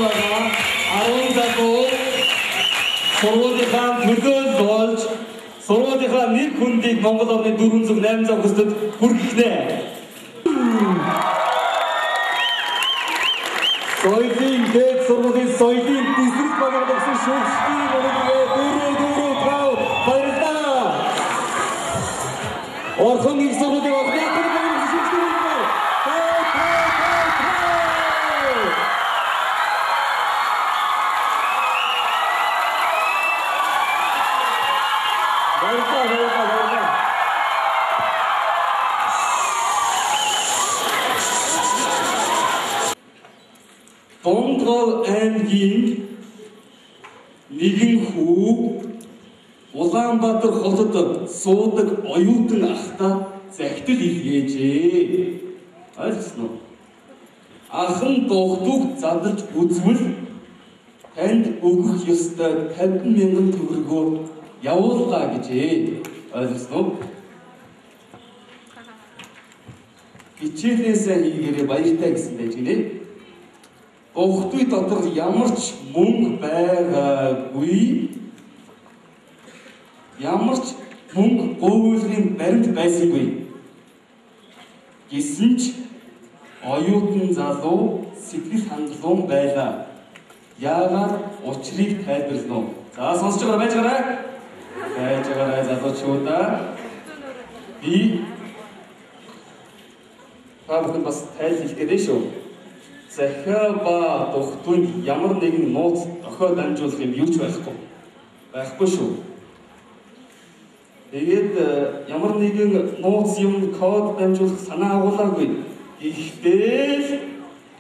байгаа 10 залуу сургуулийнхаа төлөөлөл болж сургуулийнхаа нэг хүндийг Монгол орны 408 хүсдэд хүргэнэ. Соёлын дэд сургуулийн соёлын дистрикт багийн шүүгчдийн өргөдөө дөрөв тав баярлалаа. Орхон их сургуулийн багийн шүүгчдийн Донгол аймгийн нэгэн хүү Улаанбаатар хотод суудаг оюутан ахта захидал илгээжээ. Ойлгосноо? Ахын дугтуг задарч үзвэл танд өгөх ёстой 50,000 төгрөгөөр явууллаа гэжээ. Ойлгосноо? Хичээлээсээ хийгээрээ баяртай гэсэн байж гинэ. Дугтуй дотор ямар ч мөнгө байгаагүй. Ямар ч мөнгө говьлын баримт байсангүй. Гэсэн ч оюутан залуу сэтгэл хангалуун байлаа. Яагаад учрыг тайлбарлана уу? За сонсож байгаа байж гараа. Байж гараа залуучуудаа. Би бүгд бас тайлбарлах гэдэг шүү. Захиа ба дугтуйд ямар нэгэн нууц охиод дамжуулах юм юу ч байхгүй. Байхгүй шүү. Тэгээд ямар нэгэн нууц юм код дамжуулах санаа агуулаагүй. Гэхдээ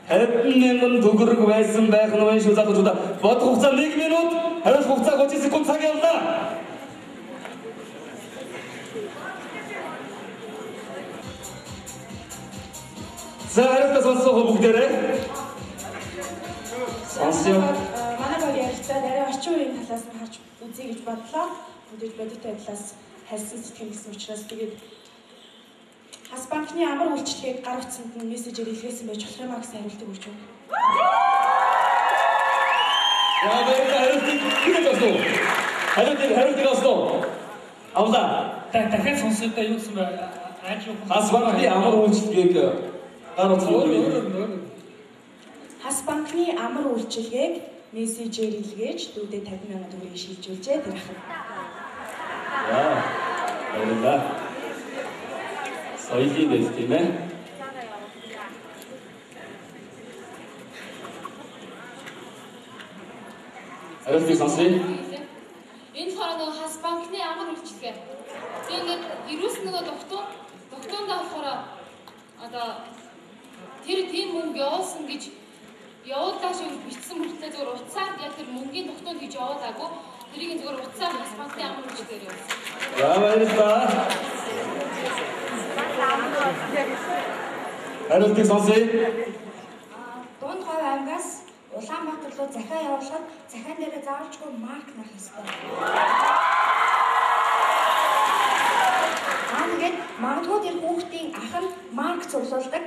50,000 төгрөг байсан байх нь байна шүү залуучуудаа. Бодох хугацаа 1 минут, хариулах хугацаа 30 секунд цаг явуулаа. За хариултаа сонсох бүгдээрээ. Сонсё. Манай баг ярилцаад арай орчин үеийн талаас нь харж үзье гэж бодлоо. Өдөрт бодиттой талаас хайсан сэтгэл гэсэн учраас тэгээд Хас банкны амар үйлчлэгийг гар утсанд нь мессежээр илгээсэн байж болох юм а гэсэн хариултыг өгч байна. Яа баярлалаа хариултыг өгсөн. Хариултыг авсан. Авлаа. Дахиад сонсоод юу гэсэн бэ? Хас банкны амар үйлчлэгийг гар утсанд Хас банкны амар үйлчлэгийг мессежээр илгээж дүүдээ 50,000 төгрөгийг шилжүүлжээ тэр ахын. Яа. Баярлалаа. Соёлын дэс тийм ээ. Хариултыг сонсъё. Энэ хороо Хас банкны амар үйлчлэгээ. Тэгээд ирүүс нөгөө тогтоондоо болохоор одоо тэр тийм мөнгө явуулсан гэж явуулаа шүү гэж бичсэн мөртлөө зөвхөн утсаар яг тэр мөнгөний тогтоонд гэж явуулаагүй. Тэрийг зөвхөн утсаар Хас банкны амар үйлчлэгээр явуулсан. За баярлалаа. Хариултыг сонсъё. Дунд гов аймгаас Улаанбаатар руу захиа явуулахад захиан дээрээ заавалжгүй марк нах ёстой. Тэгээд магадгүй тэр хүүхдийн ах нь марк цуглуулдаг.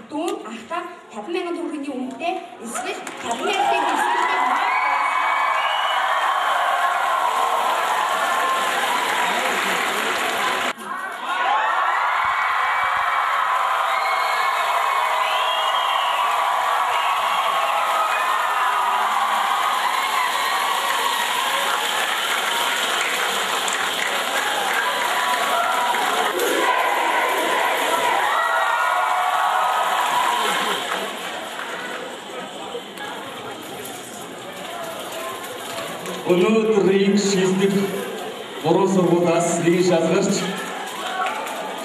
Дүүн ахтаа 50,000 төгрөгийн үнэтэй эсвэл 50,000-ийн эсрэгтэй марк Өнөөдрийн шилдэг 3 сургуулиас нэг шалгарч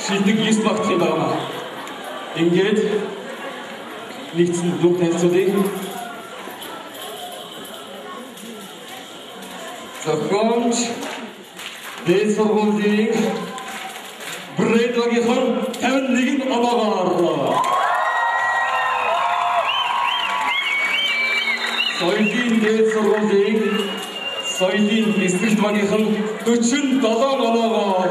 шилдэг 9 багт юм байна. Ингээд нэгдсэн дүн танилцуулъя. Зохиомж дээд сургуулийн Брэдлагийнхан 51 оноогоор соёлын дээд сургуулийн соёлын дистрикт багийнхан 47 оноогоор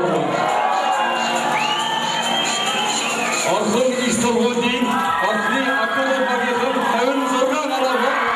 Орхон их сургуулийн Орхны академи багийнхан 56 оноогоор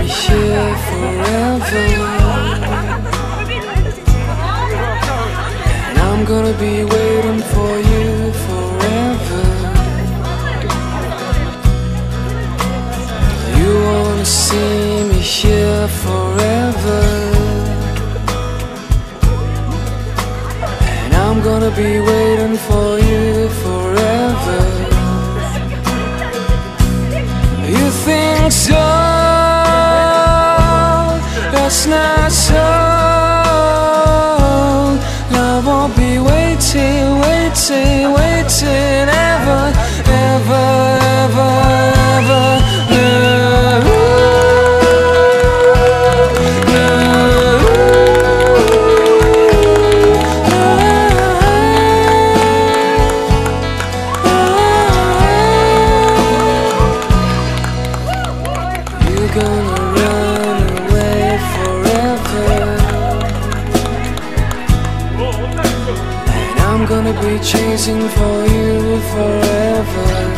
me here forever. And I'm gonna be waiting for you forever. You wanna see me here forever. And I'm gonna be waiting for you forever. You think so? That's not so. Love won't be waiting, waiting, waiting ever, ever, ever, ever. You're gonna run away forever, and I'm gonna be chasing for you forever.